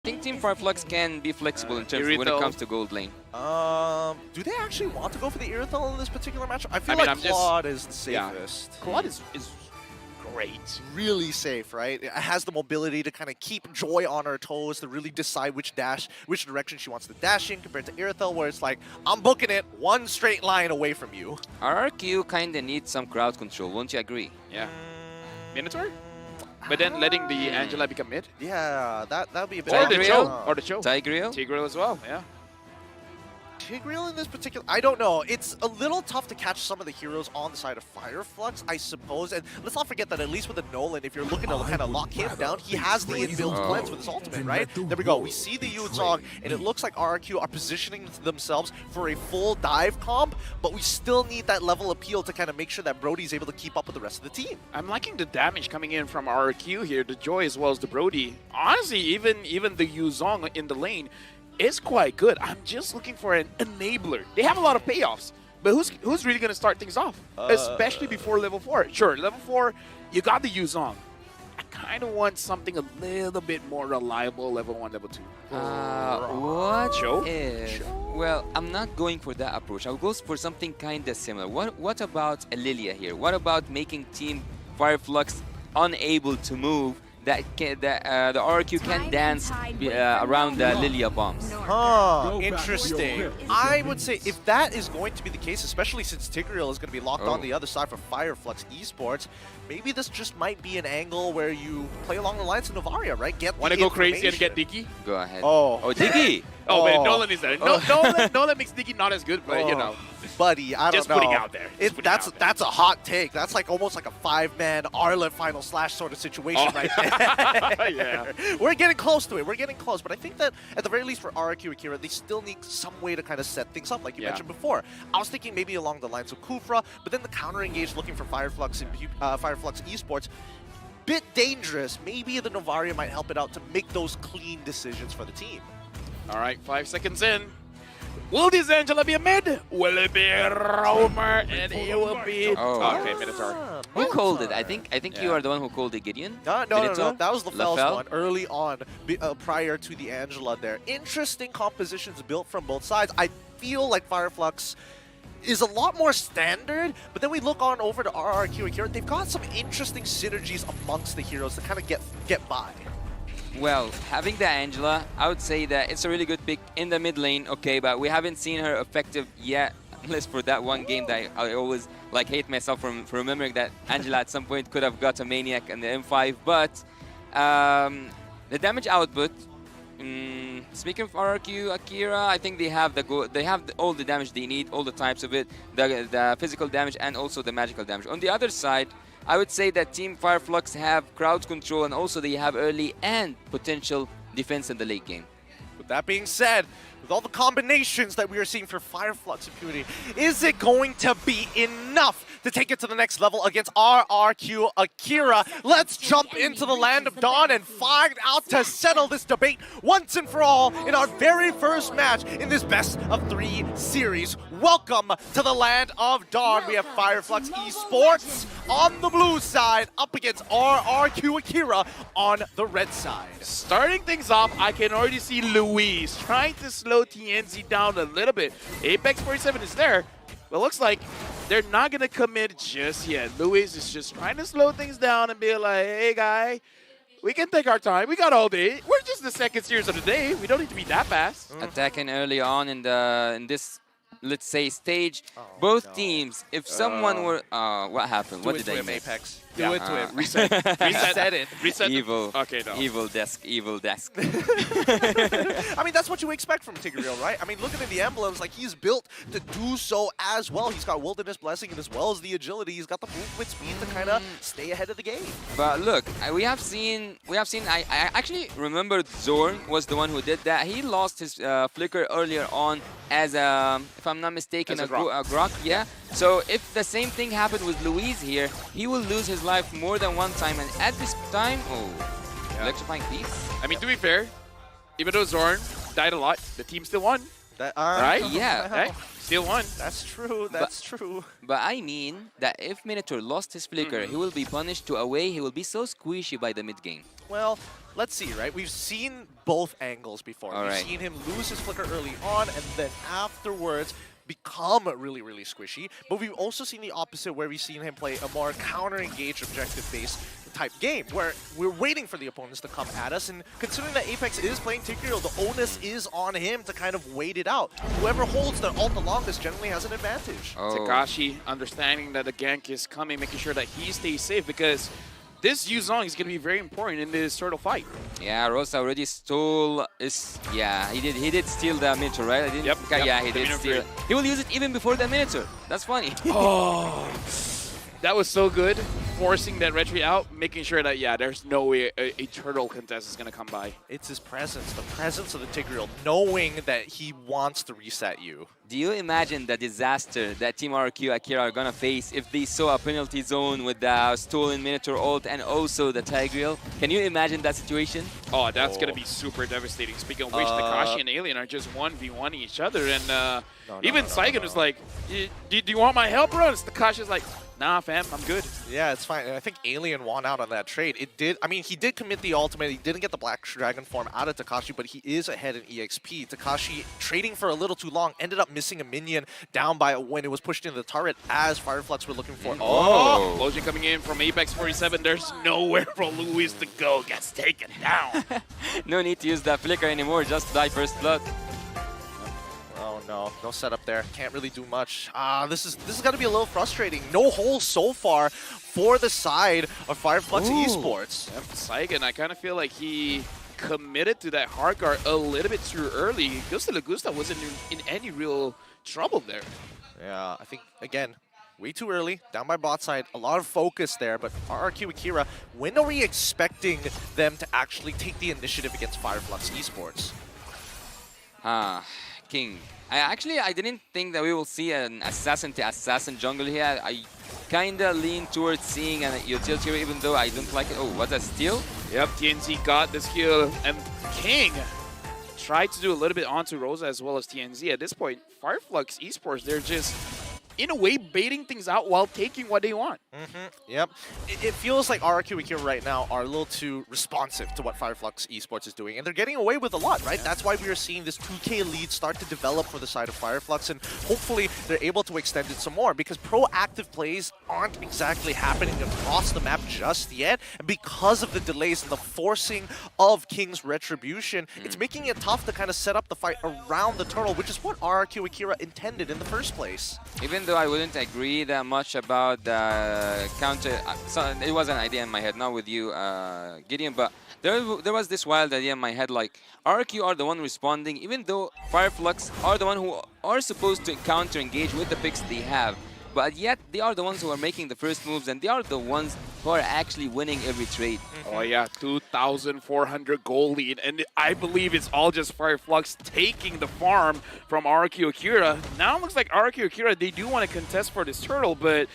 I think Team Flux can be flexible in terms of when it comes to gold lane. Do they actually want to go for the Irithel in this particular match? I feel mean, Claude is the safest. Yeah. Claude is great. Really safe, right? It has the mobility to kind of keep Joy on her toes, to really decide which direction she wants to dash in, compared to Irithel, where it's like, I'm booking it one straight line away from you. RRQ kind of needs some crowd control, won't you agree? Yeah. Minotaur? But then letting the Angela become mid? Yeah, that would be a bit... Or the Tigreal? Cho. Or the Cho. Tigreal? Tigreal as well, yeah. Tigreal in this particular... I don't know. It's a little tough to catch some of the heroes on the side of Fireflux, I suppose. And let's not forget that at least with the Nolan, if you're looking to kind of lock him down, he has the inbuilt cleanse with his ultimate, right? There we go. We see the Yuuzong, and it looks like RRQ are positioning themselves for a full dive comp, but we still need that level appeal to kind of make sure that Brody's able to keep up with the rest of the team. I'm liking the damage coming in from RRQ here, the Joy as well as the Brody. Honestly, even the Yuuzong in the lane is quite good. I'm just looking for an enabler. They have a lot of payoffs, but who's really going to start things off? Especially before level 4. Sure, level 4, you got the Yuuzong. I kind of want something a little bit more reliable, level 1, level 2. What Cho? if... Well, I'm not going for that approach. I'll go for something kind of similar. What about a Lilia here? What about making Team Fireflux unable to move, that the RRQ can dance around the Lilia bombs? Huh, interesting. I would say if that is going to be the case, especially since Tigreal is going to be locked on the other side for Fireflux Esports, maybe this just might be an angle where you play along the lines of Novaria, right? Want to go crazy and get Diggy? Go ahead. Oh, Diggy! Oh, man, Nolan is there. Nolan makes Diggy not as good, but you know. Buddy, I don't know. Just putting out there. That's a hot take. That's like almost like a 5-man Arla final slash sort of situation right there. Yeah. We're getting close to it. We're getting close. But I think that at the very least for RRQ Akira, they still need some way to kind of set things up, like you mentioned before. I was thinking maybe along the lines of Kufra, but then the counter engage looking for Fireflux Esports. Bit dangerous. Maybe the Novaria might help it out to make those clean decisions for the team. All right, 5 seconds in. Will this Angela be a mid? Will it be Roamer? And it will be... Okay, Minotaur. Who called it? I think you are the one who called it, Gideon. No. That was LaFell's one early on, prior to the Angela there. Interesting compositions built from both sides. I feel like Fireflux is a lot more standard, but then we look on over to RRQ Akira. They've got some interesting synergies amongst the heroes to kind of get by. Well, having the Angela, I would say that it's a really good pick in the mid lane, okay, but we haven't seen her effective yet, unless for that one game that I always like hate myself for remembering that Angela at some point could have got a Maniac in the M5, but the damage output, speaking of RRQ Akira, I think they have all the damage they need, all the types of it, the physical damage and also the magical damage. On the other side, I would say that Team Fireflux have crowd control and also they have early and potential defense in the late game. With that being said, with all the combinations that we are seeing for Fireflux Impunity, is it going to be enough to take it to the next level against RRQ Akira? Let's jump into the Land of Dawn and find out to settle this debate once and for all in our very first match in this best of 3 series. Welcome to the Land of Dawn. We have Fireflux Esports on the blue side up against RRQ Akira on the red side. Starting things off, I can already see Luis trying to slow TNZ down a little bit. Apex 47 is there, but looks like they're not going to commit just yet. Luis is just trying to slow things down and be like, hey, guy, we can take our time. We got all day. We're just the second series of the day. We don't need to be that fast. Attacking early on in this, let's say, stage. Both teams, if someone were... what happened? What did they make? Apex. Do it to him. Reset. Reset it. Reset. Evil. Okay, no. Evil desk. Evil desk. I mean, that's what you expect from Tigreal, right? I mean, looking at the emblems, like he's built to do so as well. He's got Wilderness Blessing and as well as the agility. He's got the movement speed to kind of stay ahead of the game. But look, we have seen. I actually remember Zorn was the one who did that. He lost his flicker earlier on as if I'm not mistaken, a Grok. Yeah. So if the same thing happened with Luis here, he will lose his life more than one time. And at this time, electrifying piece. I mean, to be fair, even though Zorn died a lot, the team still won. Right? Yeah. Right? Still won. That's true. That's true. But I mean that if Minotaur lost his flicker, he will be punished to away. He will be so squishy by the mid game. Well, let's see, right? We've seen both angles before. All We've right. seen him lose his flicker early on and then afterwards become really, really squishy. But we've also seen the opposite where we've seen him play a more counter-engaged, objective-based type game where we're waiting for the opponents to come at us. And considering that Apex is playing Tigreal, the onus is on him to kind of wait it out. Whoever holds the ult the longest generally has an advantage. Oh. Takashi understanding that the gank is coming, making sure that he stays safe because this Yuzong is going to be very important in this turtle fight. Yeah, Rosa already stole his... Yeah, he did steal the Minotaur, right? I didn't, Yep, okay, yep, yeah, he the did Minotaur. steal. He will use it even before the Minotaur. That's funny. Oh, that was so good. Forcing that retreat out, making sure that, yeah, there's no way a turtle contest is going to come by. It's his presence, the presence of the Tigreal, knowing that he wants to reset you. Do you imagine the disaster that Team RRQ Akira are gonna face if they saw a penalty zone with the stolen Minotaur ult and also the Tigreal? Can you imagine that situation? Oh, that's going to be super devastating. Speaking of which, Takashi and Alien are just 1v1 each other. And even Saigon was like, do you want my help, bro? And Takashi's like, nah, fam, I'm good. Yeah, it's fine. And I think Alien won out on that trade. It did. I mean, he did commit the ultimate. He didn't get the Black Dragon form out of Takashi, but he is ahead in EXP. Takashi trading for a little too long, ended up missing a minion down by when it was pushed into the turret as Fireflux were looking for. Oh, Logic coming in from Apex 47. There's nowhere for Luis to go. Gets taken down. No need to use that flicker anymore, just die first blood. Oh no, no setup there. Can't really do much. This is got to be a little frustrating. No holes so far for the side of Fireflux Esports. Yep, Saigon, I kind of feel like he committed to that hard guard a little bit too early. Gusta Lagusta wasn't in any real trouble there. Yeah, I think, again, way too early, down by bot side. A lot of focus there, but RRQ Akira, when are we expecting them to actually take the initiative against Fireflux Esports? King. I didn't think that we will see an assassin-to-assassin jungle here. I kinda lean towards seeing an utility hero, even though I don't like it. Oh, what's that, steal? Yep, TNZ got this kill, and King tried to do a little bit onto Rosa as well as TNZ. At this point, Fireflux Esports, they're just, in a way, baiting things out while taking what they want. Yep. It feels like RRQ Akira right now are a little too responsive to what Fireflux Esports is doing, and they're getting away with a lot, right? That's why we are seeing this 2K lead start to develop for the side of Fireflux, and hopefully they're able to extend it some more, because proactive plays aren't exactly happening across the map just yet, and because of the delays and the forcing of King's Retribution, it's making it tough to kind of set up the fight around the turtle, which is what RRQ Akira intended in the first place. Even though I wouldn't agree that much about the counter, so it was an idea in my head, not with you, Gideon, but there was this wild idea in my head, like, RQ are the one responding, even though Fireflux are the one who are supposed to counter-engage with the picks they have. But yet, they are the ones who are making the first moves, and they are the ones who are actually winning every trade. Oh yeah, 2,400 goal lead, and I believe it's all just Fireflux taking the farm from RRQ Akira. Now it looks like RRQ Akira, they do want to contest for this turtle, but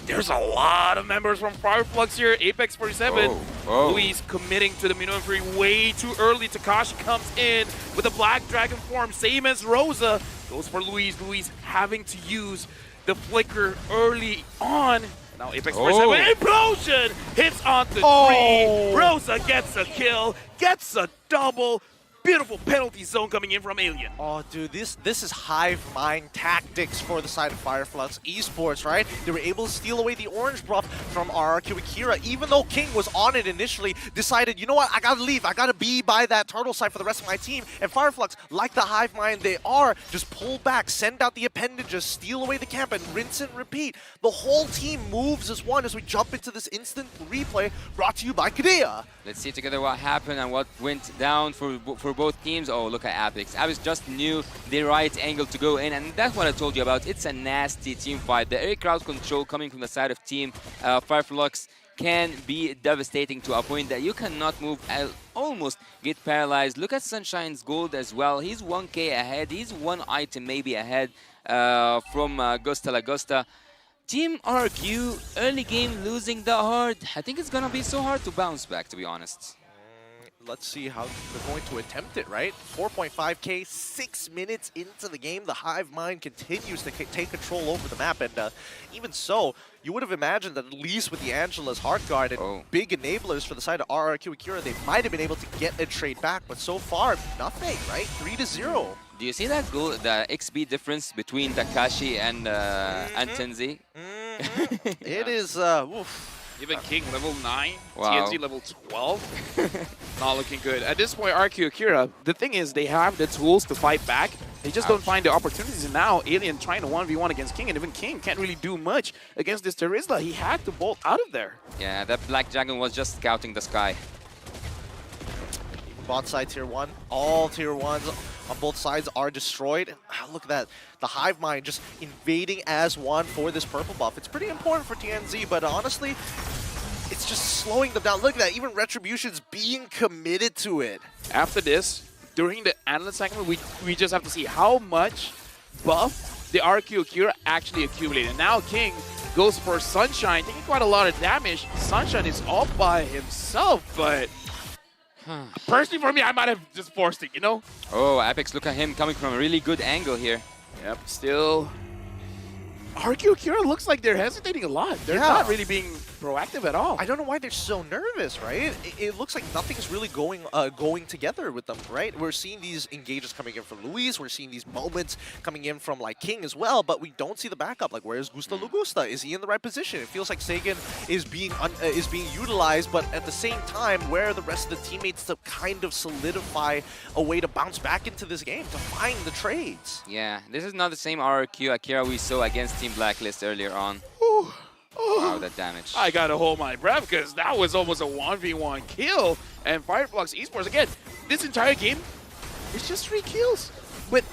there's a lot of members from Fireflux here. Apex 47, Luis committing to the Minotaur way too early. Takashi comes in with a Black Dragon form, same as Rosa. Goes for Luis. Luis having to use the flicker early on. Now Apex 47, implosion! Hits onto 3. Rosa gets a kill, gets a double. Beautiful penalty zone coming in from Alien. Oh, dude, this is hive mind tactics for the side of Fireflux Esports, right? They were able to steal away the orange buff from RRQ Akira, even though King was on it initially, decided, you know what, I gotta leave. I gotta be by that turtle side for the rest of my team. And Fireflux, like the hive mind they are, just pull back, send out the appendages, steal away the camp, and rinse and repeat. The whole team moves as one as we jump into this instant replay brought to you by Kadea. Let's see together what happened and what went down for both teams. Oh, look at Apex. Apex just knew the right angle to go in, and that's what I told you about. It's a nasty team fight. The air crowd control coming from the side of team Fireflux can be devastating to a point that you cannot move, almost get paralyzed. Look at Sunshine's gold as well. He's 1k ahead. He's one item maybe ahead from Gusta Lagusta. Team RQ, early game losing that hard. I think it's gonna be so hard to bounce back, to be honest. let's see how they're going to attempt it, right? 4.5k, 6 minutes into the game. The Hive Mind continues to take control over the map, and even so, you would have imagined that at least with the Angela's Heart Guard and big enablers for the side of RRQ Akira, they might have been able to get a trade back, but so far, nothing, right? 3-0. Do you see that goal, the XP difference between Takashi and Tenzi? It is, oof. Even King level 9, Wow. TNZ level 12. Not looking good. At this point, RQ Akira, the thing is they have the tools to fight back. They just don't find the opportunities. And now Alien trying to 1v1 against King, and even King can't really do much against this Terizla. He had to bolt out of there. Yeah, that Black Dragon was just scouting the sky. Bot side tier 1, all tier 1s on both sides are destroyed. Look at that. The Hive Mind just invading as one for this purple buff. It's pretty important for TNZ, but honestly, it's just slowing them down. Look at that. Even Retribution's being committed to it. After this, during the analyst segment, we just have to see how much buff the RQ Akira actually accumulated. And now King goes for Sunshine, taking quite a lot of damage. Sunshine is all by himself, but personally for me, I might have just forced it, you know? Oh, Apex, look at him coming from a really good angle here. Yep, still. RQ Akira looks like they're hesitating a lot. They're not really being proactive at all. I don't know why they're so nervous, right? It looks like nothing's really going together with them, right? We're seeing these engages coming in from Luis. We're seeing these moments coming in from like King as well, but we don't see the backup. Like, where's Gusta Lugusta? Is he in the right position? It feels like Sagan is being utilized, but at the same time, where are the rest of the teammates to kind of solidify a way to bounce back into this game, to find the trades? Yeah, this is not the same RRQ Akira we saw against Team Blacklist earlier on. Ooh. Wow, that damage. I gotta hold my breath because that was almost a 1v1 kill. And Flux Esports, again, this entire game is just 3 kills. But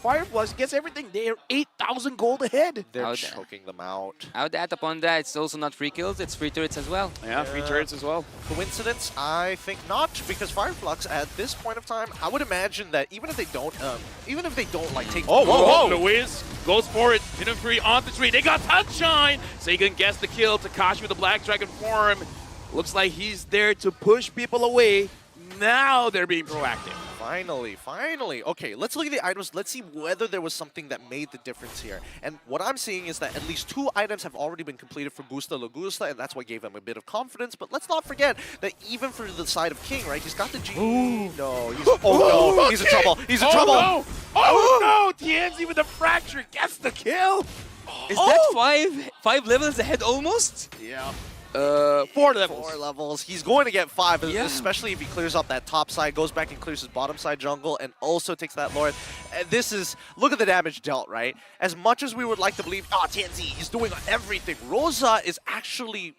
Flux gets everything. They are 8,000 gold ahead. They're choking them out. I would add upon that, it's also not free kills, it's free turrets as well. Yeah, free turrets as well. Coincidence? I think not, because Flux at this point of time, I would imagine that even if they don't like take. Oh, whoa, Luis goes for it. Hidden free on the tree. They got Sunshine. Sagan gets the kill. Takashi with the Black Dragon form. Looks like he's there to push people away. Now they're being proactive. Finally. Okay, let's look at the items. Let's see whether there was something that made the difference here. And what I'm seeing is that at least 2 items have already been completed for Gusta Lugusta, and that's what gave him a bit of confidence. But let's not forget that even for the side of King, right, he's got the G. Ooh. No, he's in trouble. He's in trouble. No. Oh no! TNZ with the fracture gets the kill. Is that five levels ahead almost? Yeah. 4 levels. 4 levels. He's going to get 5, Yeah. especially if he clears up that top side, goes back and clears his bottom side jungle, and also takes that Lord. This is, look at the damage dealt, right? As much as we would like to believe, TNZ, he's doing everything. Rosa is actually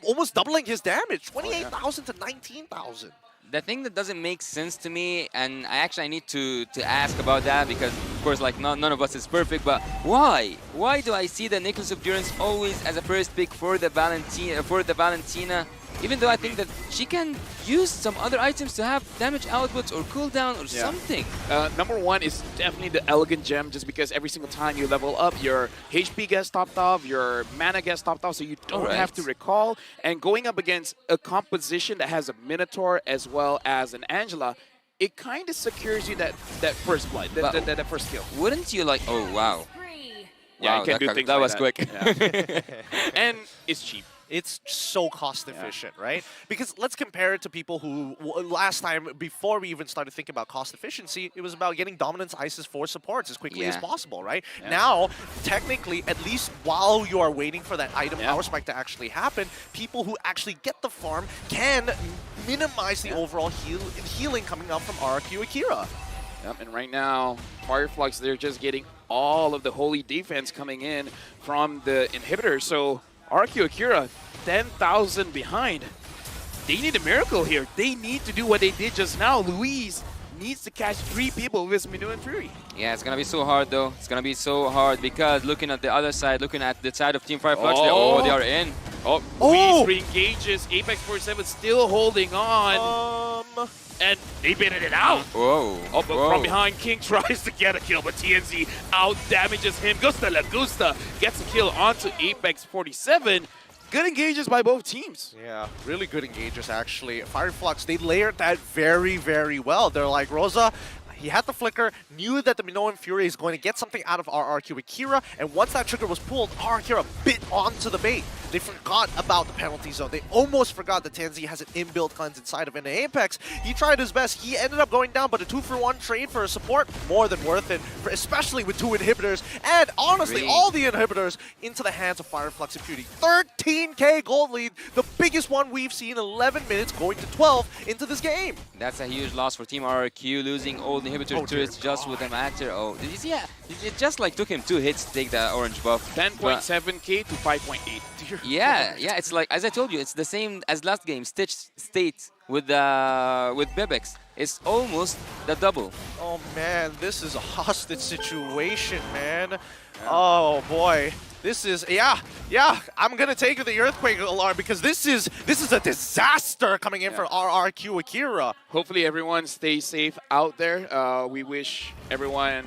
almost doubling his damage, 28,000 to 19,000. The thing that doesn't make sense to me, and I need to ask about that because, of course, like none of us is perfect, but why? Why do I see the Necklace of Durance always as a first pick for the Valentina, even though I think that she can use some other items to have damage outputs or cooldown or something? Number 1 is definitely the Elegant Gem, just because every single time you level up, your HP gets topped off, your mana gets topped off, so you don't have to recall. And going up against a composition that has a Minotaur as well as an Angela, it kind of secures you that first blood, that first kill. Wouldn't you like? Oh wow! Yeah, wow, you can do things that like was that. quick. Yeah. And it's cheap. It's so cost efficient, right? Because let's compare it to people who, last time, before we even started thinking about cost efficiency, it was about getting Dominance Isis for supports as quickly as possible, right? Yeah. Now, technically, at least while you are waiting for that item power spike to actually happen, people who actually get the farm can minimize the overall healing coming out from RRQ Akira. Yep, and right now, Flux, they're just getting all of the holy defense coming in from the inhibitor, so RQ Akira, 10,000 behind. They need a miracle here. They need to do what they did just now. Luis needs to catch 3 people with his Minu and Fury. Yeah, it's going to be so hard, though. It's going to be so hard because looking at the other side, looking at the side of Team Flux, they are in. Luis re-engages. Apex 47 still holding on. And they baited it out. Whoa. But from behind, King tries to get a kill, but TNZ out-damages him. Gusta La Gusta gets a kill onto Apex 47. Good engages by both teams. Yeah, really good engagers actually. Fireflux, they layered that very, very well. They're like, Rosa, he had the flicker, knew that the Minoan Fury is going to get something out of RRQ Akira, and once that trigger was pulled, Akira bit onto the bait. They forgot about the penalty zone. They almost forgot that Tanzi has an inbuilt cleanse inside of it. And Apex, he tried his best. He ended up going down, but a 2-for-1 trade for a support, more than worth it, especially with 2 inhibitors. And honestly, all the inhibitors into the hands of Fireflux and Beauty. 13k gold lead, the biggest one we've seen, 11 minutes going to 12 into this game. That's a huge loss for Team RRQ, losing all the inhibitor turrets just with a matter. Oh, did you see? Yeah, it just like took him 2 hits to take the orange buff. 10.7k to 5.8. Yeah, it's like, as I told you, it's the same as last game, Stitch State with Bebex. It's almost the double. Oh man, this is a hostage situation, man. Yeah. Oh boy. This is, yeah, I'm gonna take the earthquake alarm because this is a disaster coming in for RRQ Akira. Hopefully everyone stays safe out there. We wish everyone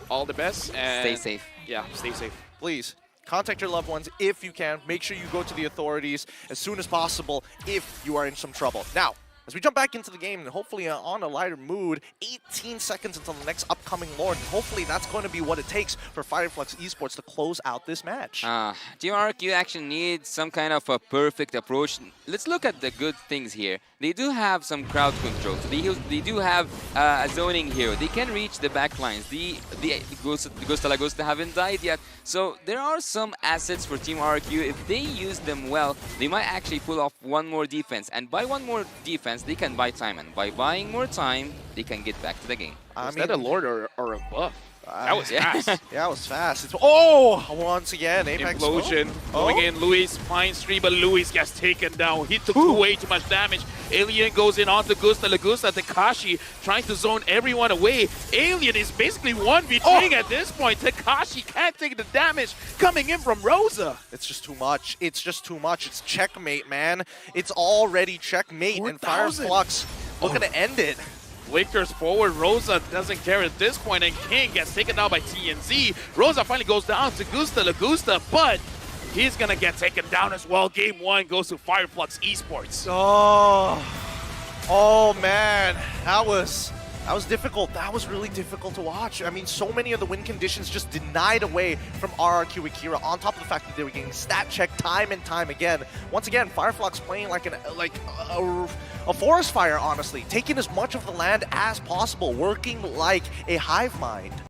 all the best and stay safe. Yeah, stay safe. Please. Contact your loved ones if you can. Make sure you go to the authorities as soon as possible if you are in some trouble. Now, as we jump back into the game, and hopefully on a lighter mood, 18 seconds until the next upcoming Lord. And hopefully that's going to be what it takes for Fireflux Esports to close out this match. Team RRQ actually needs some kind of a perfect approach. Let's look at the good things here. They do have some crowd control. So they do have a zoning hero. They can reach the back lines. The Ghost Lagosta haven't died yet. So there are some assets for Team RRQ. If they use them well, they might actually pull off one more defense. And by one more defense, they can buy time. And by buying more time, they can get back to the game. Is that a Lord or a buff? That was fast. Yeah, it was fast. Once again, Apex. Implosion. Going in, Luis finds 3, but Luis gets taken down. He took way too much damage. Alien goes in onto Gusta Lagusta. Takashi trying to zone everyone away. Alien is basically 1v3 at this point. Takashi can't take the damage coming in from Rosa. It's just too much. It's just too much. It's checkmate, man. It's already checkmate. And Fireflux looking to end it. Flickers forward, Rosa doesn't care at this point, and King gets taken down by TNZ. Rosa finally goes down to Gusta Lagusta, but he's gonna get taken down as well. Game 1 goes to Fireflux Esports. Oh man, that was difficult. That was really difficult to watch. I mean, so many of the win conditions just denied away from RRQ Akira, on top of the fact that they were getting stat checked time and time again. Once again, Fireflux playing like a forest fire, honestly, taking as much of the land as possible, working like a hive mind.